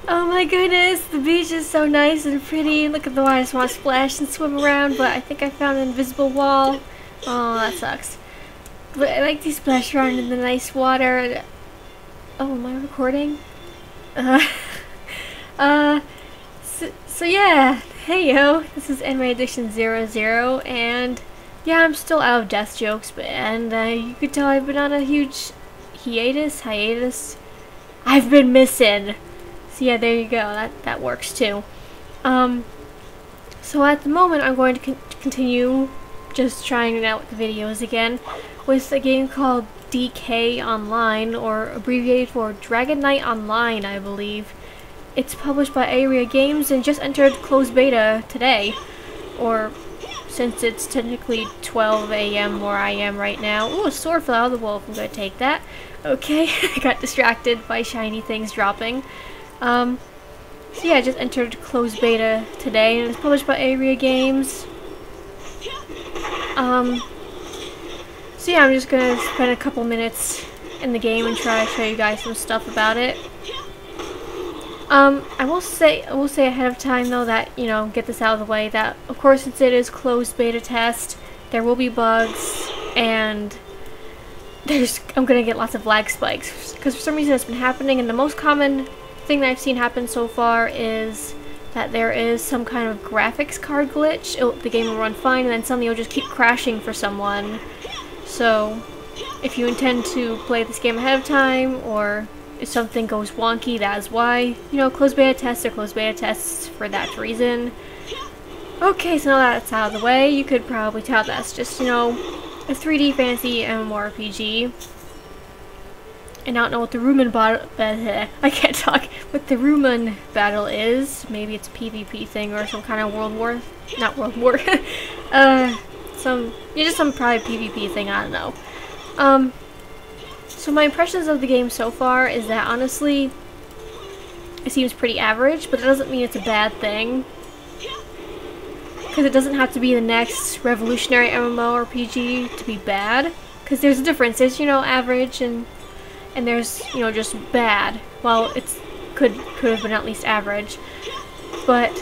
Oh my goodness, the beach is so nice and pretty. Look at the water, I just want to splash and swim around, but I think I found an invisible wall. Oh, that sucks. But I like to splash around in the nice water. Oh, am I recording? So yeah, hey yo, this is Anime Addiction 00, and yeah, I'm still out of death jokes, and you could tell I've been on a huge hiatus. I've been missing. So yeah, there you go. That works too. So at the moment, I'm going to continue just trying out the videos again with a game called DK Online, or abbreviated for Dragon Knight Online, I believe. It's published by Aeria Games and just entered closed beta today, or since it's technically 12 AM where I am right now. Ooh, a sword fell out of the wolf. I'm gonna take that. Okay, I got distracted by shiny things dropping. So yeah, I just entered closed beta today, and it's published by Aeria Games. So yeah, I'm just gonna spend a couple minutes in the game and try to show you guys some stuff about it. I will say ahead of time though that, you know, get this out of the way, that of course since it is closed beta test, there will be bugs, and I'm gonna get lots of lag spikes, because for some reason it's been happening, and the most common thing that I've seen happen so far is that there is some kind of graphics card glitch. The game will run fine, and then suddenly it'll just keep crashing for someone. So if you intend to play this game ahead of time, or if something goes wonky, that is why. You know, closed beta tests are closed beta tests for that reason. Okay, so now that's out of the way, you could probably tell that's just, you know, a 3D fantasy MMORPG. And I don't know what the Rumen battle, I can't talk, what the Rumen battle is. Maybe it's a PvP thing or some kind of just some probably PvP thing, I don't know. So my impressions of the game so far is that honestly, it seems pretty average, but that doesn't mean it's a bad thing. Because it doesn't have to be the next revolutionary MMORPG to be bad. Because there's a difference. There's, you know, average and there's, you know, just bad. Well, it's could have been at least average. But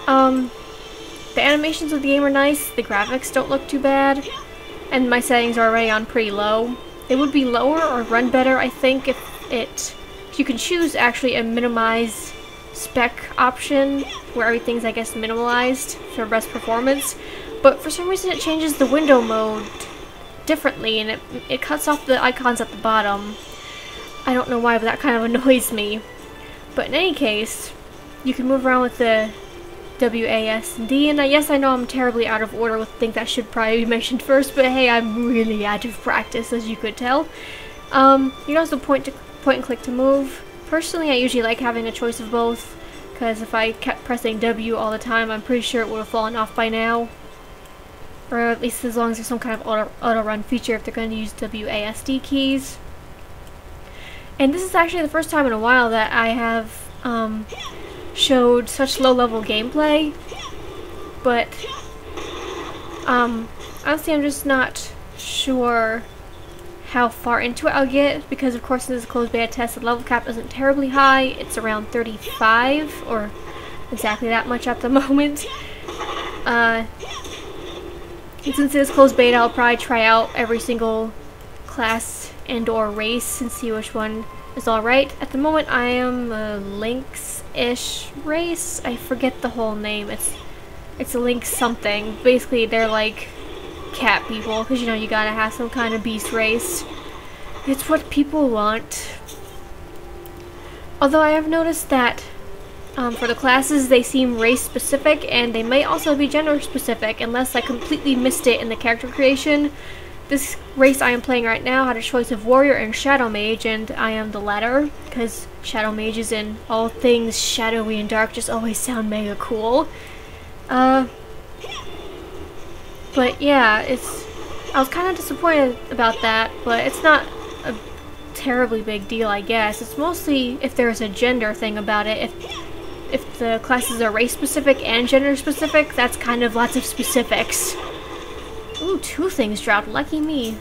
the animations of the game are nice. The graphics don't look too bad, and my settings are already on pretty low. They would be lower or run better, I think, if you can choose actually a minimize spec option where everything's, I guess, minimalized for best performance. But for some reason it changes the window mode differently, and it cuts off the icons at the bottom. I don't know why, but that kind of annoys me. But in any case, you can move around with the WASD, and yes, I know I'm terribly out of order with things that should probably be mentioned first, but hey, I'm really out of practice, as you could tell. You can also point and click to move. Personally, I usually like having a choice of both, because if I kept pressing W all the time, I'm pretty sure it would have fallen off by now. Or at least as long as there's some kind of auto-run feature if they're going to use WASD keys. And this is actually the first time in a while that I have showed such low-level gameplay, but honestly I'm just not sure how far into it I'll get, because of course this is a closed beta test. The level cap isn't terribly high, it's around 35, or exactly that much at the moment. And since it is closed beta, I'll probably try out every single class and or race and see which one is alright. At the moment I am a Lynx-ish race. I forget the whole name. It's a Lynx something. Basically they're like cat people, because you know you gotta have some kind of beast race. It's what people want. Although I have noticed that for the classes they seem race specific, and they may also be gender specific unless I completely missed it in the character creation. This race I am playing right now had a choice of warrior and shadow mage, and I am the latter, because shadow mages and all things shadowy and dark just always sound mega cool. But yeah, I was kind of disappointed about that, but it's not a terribly big deal, I guess. It's mostly if there's a gender thing about it. If the classes are race specific and gender specific, that's kind of lots of specifics. Ooh, 2 things dropped. Lucky me.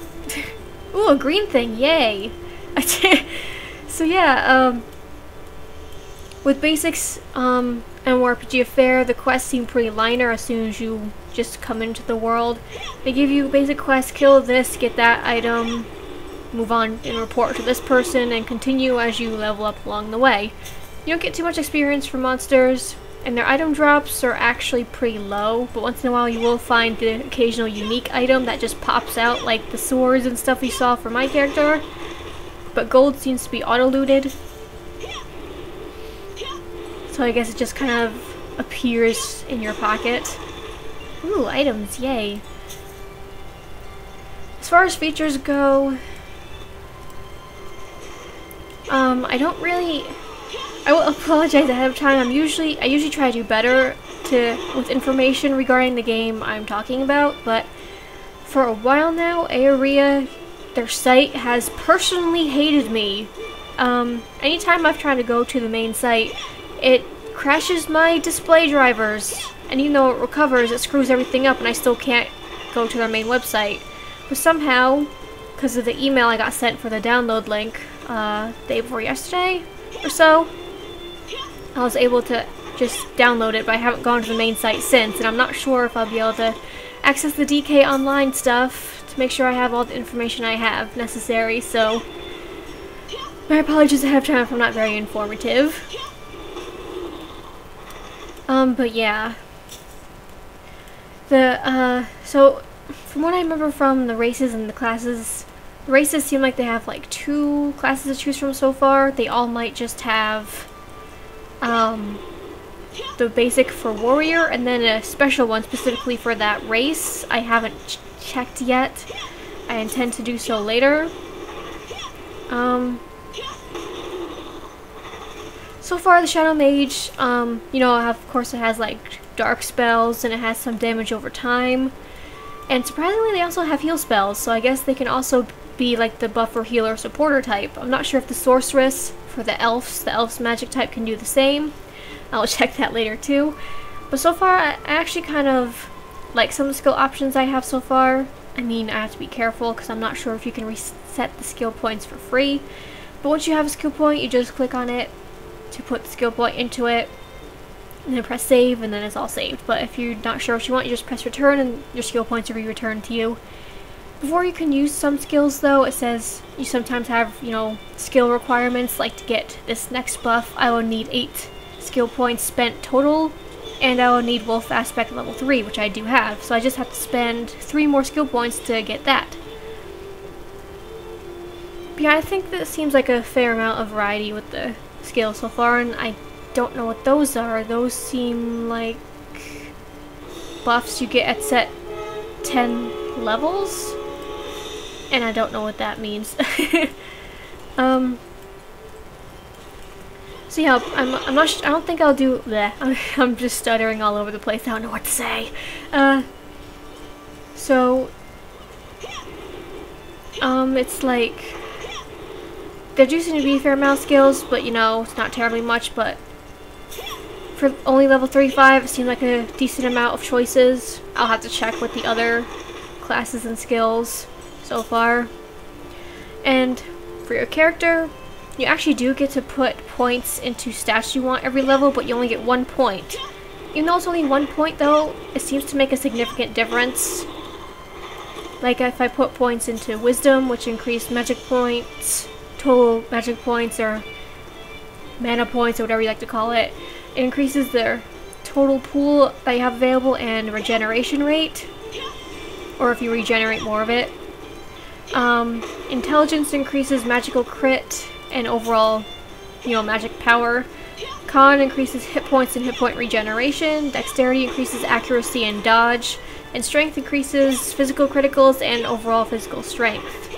Ooh, a green thing. Yay. So yeah, With basics, MMORPG Affair, the quests seem pretty linear as soon as you just come into the world. They give you basic quests, kill this, get that item, move on and report to this person, and continue as you level up along the way. You don't get too much experience from monsters, and their item drops are actually pretty low, but once in a while you will find the occasional unique item that just pops out, like the swords and stuff we saw for my character. But gold seems to be auto-looted, so I guess it just kind of appears in your pocket. Ooh, items, yay. As far as features go, I don't really... I will apologize ahead of time. I usually try to do better with information regarding the game I'm talking about, but for a while now, Aeria, their site, has personally hated me. Anytime I've tried to go to the main site, it crashes my display drivers, and even though it recovers, it screws everything up and I still can't go to their main website. But somehow, because of the email I got sent for the download link day before yesterday or so, I was able to just download it, but I haven't gone to the main site since, and I'm not sure if I'll be able to access the DK Online stuff to make sure I have all the information I have necessary, so my apologies ahead of time if I'm not very informative. But yeah. So, from what I remember from the races and the classes, the races seem like they have like 2 classes to choose from so far. They all might just have, the basic for warrior, and then a special one specifically for that race. I haven't checked yet. I intend to do so later. So far, the Shadow Mage, you know, of course it has like dark spells and it has some damage over time. And surprisingly, they also have heal spells, so I guess they can also be like the buffer, healer, supporter type. I'm not sure if the sorceress for the elves magic type can do the same. I'll check that later too. But so far, I actually kind of like some of the skill options I have so far. I mean, I have to be careful because I'm not sure if you can reset the skill points for free. But once you have a skill point, you just click on it to put the skill point into it, and then press save, and then it's all saved. But if you're not sure what you want, you just press return and your skill points will be returned to you. Before you can use some skills though, it says you sometimes have, you know, skill requirements, like to get this next buff, I will need 8 skill points spent total, and I will need Wolf Aspect level 3, which I do have, so I just have to spend 3 more skill points to get that. But yeah, I think that seems like a fair amount of variety with the skills so far, and I don't know what those are. Those seem like buffs you get at set 10 levels, and I don't know what that means. So yeah, I'm not. I don't think I'll do that. I'm just stuttering all over the place. I don't know what to say. It's like there do seem to be a fair amount of skills, but you know, it's not terribly much. But for only level 35, it seemed like a decent amount of choices. I'll have to check with the other classes and skills so far. And for your character, you actually do get to put points into stats you want every level, but you only get 1 point. Even though it's only 1 point though, it seems to make a significant difference. Like if I put points into wisdom, which increase magic points, total magic points, or mana points, or whatever you like to call it, it increases their total pool that you have available and regeneration rate, or if you regenerate more of it. Intelligence increases magical crit and overall, you know, magic power. Con increases hit points and hit point regeneration. Dexterity increases accuracy and dodge. And strength increases physical criticals and overall physical strength.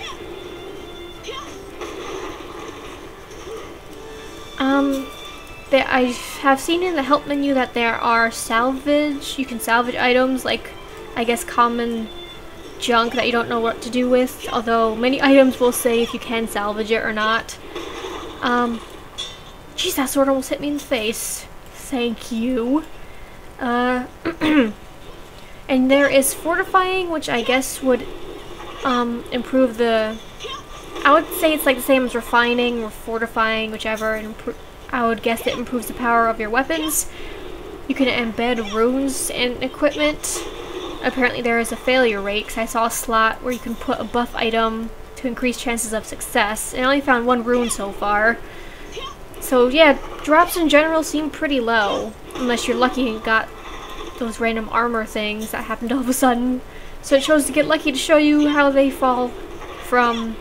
I have seen in the help menu that there are salvage. You can salvage items like, I guess, common junk that you don't know what to do with, although many items will say if you can salvage it or not. Jeez, that sword almost hit me in the face. Thank you. And there is fortifying, which I guess would improve the... I would say it's like the same as refining or fortifying, whichever, and I would guess it improves the power of your weapons. You can embed runes in equipment. Apparently there is a failure rate, 'cause I saw a slot where you can put a buff item to increase chances of success. And I only found one rune so far. So yeah, drops in general seem pretty low. Unless you're lucky and got those random armor things that happened all of a sudden. So it chose to get lucky to show you how they fall from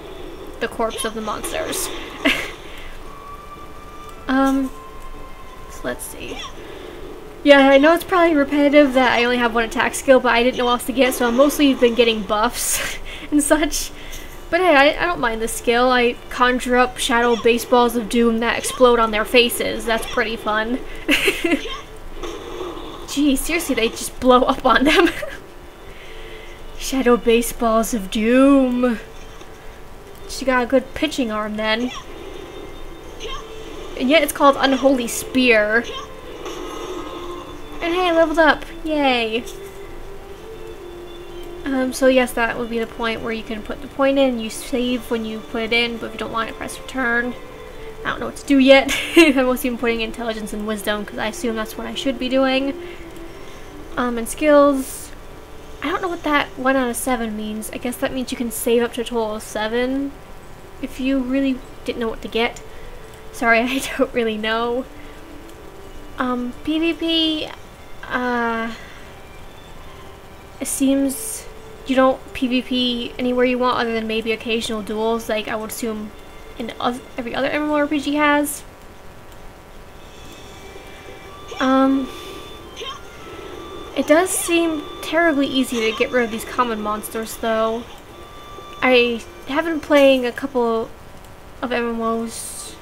the corpse of the monsters. So let's see. Yeah, I know it's probably repetitive that I only have one attack skill, but I didn't know what else to get, so I've mostly been getting buffs and such. But hey, I don't mind the skill. I conjure up shadow baseballs of doom that explode on their faces. That's pretty fun. Geez, seriously, they just blow up on them. Shadow baseballs of doom. She got a good pitching arm then. And yet it's called Unholy Spear. And hey, I leveled up! Yay! So yes, that would be the point where you can put the point in, you save when you put it in, but if you don't want it, press return. I don't know what to do yet. I'm mostly even putting intelligence and wisdom, because I assume that's what I should be doing. And skills, I don't know what that 1 out of 7 means. I guess that means you can save up to a total of 7, if you really didn't know what to get. Sorry, I don't really know. PvP, it seems you don't PvP anywhere you want other than maybe occasional duels, like I would assume in every other MMORPG has. It does seem terribly easy to get rid of these common monsters, though. I have been playing a couple of MMOs,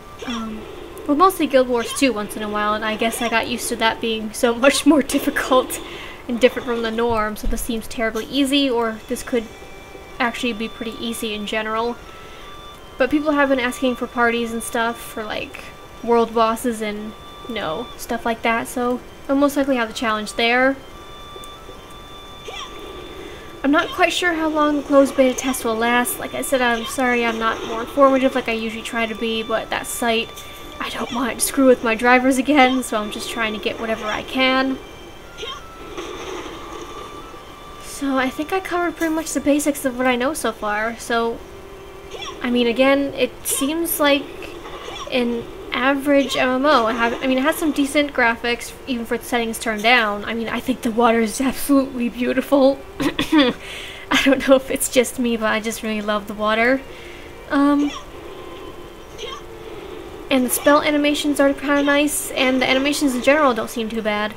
well, mostly Guild Wars 2 once in a while, and I guess I got used to that being so much more difficult and different from the norm, so this seems terribly easy, or this could actually be pretty easy in general. But people have been asking for parties and stuff for, like, world bosses and, you know, stuff like that, so I'll most likely have the challenge there. I'm not quite sure how long the closed beta test will last. Like I said, I'm sorry I'm not more informative like I usually try to be, but that site, I don't want to screw with my drivers again, so I'm just trying to get whatever I can. So I think I covered pretty much the basics of what I know so far. So, I mean, again, it seems like an average MMO. I mean, it has some decent graphics, even for the settings turned down. I mean, I think the water is absolutely beautiful. I don't know if it's just me, but I just really love the water. And the spell animations are kind of nice, and the animations in general don't seem too bad.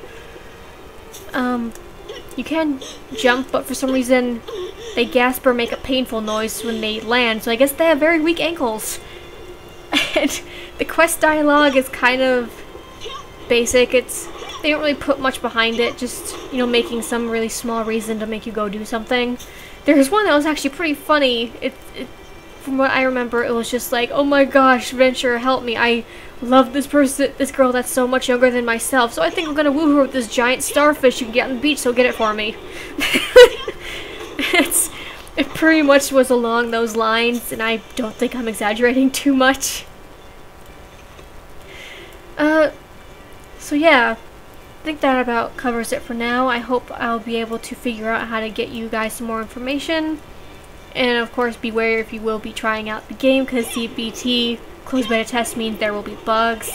You can jump, but for some reason they gasp or make a painful noise when they land, so I guess they have very weak ankles. And the quest dialogue is kind of basic. They don't really put much behind it, just, you know, making some really small reason to make you go do something. There's one that was actually pretty funny. From what I remember, it was just like, oh my gosh, Venture, help me. I love this girl that's so much younger than myself, so I think I'm gonna woo her with this giant starfish you can get on the beach, so get it for me. It pretty much was along those lines, and I don't think I'm exaggerating too much. So yeah, I think that about covers it for now. I hope I'll be able to figure out how to get you guys some more information. And of course, beware if you will be trying out the game, because CBT, closed beta test, means there will be bugs.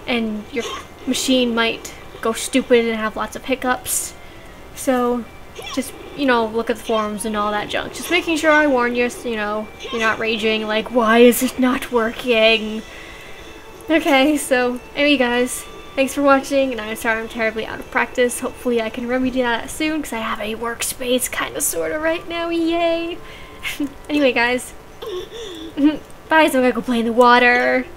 And your machine might go stupid and have lots of hiccups. So, just, you know, look at the forums and all that junk. Just making sure I warn you, so, you know, you're not raging like, why is it not working? Okay, so, anyway guys, thanks for watching, and I'm sorry I'm terribly out of practice. Hopefully I can remedy that soon, because I have a workspace kinda sorta right now, yay! Anyway guys, bye, so I'm gonna go play in the water.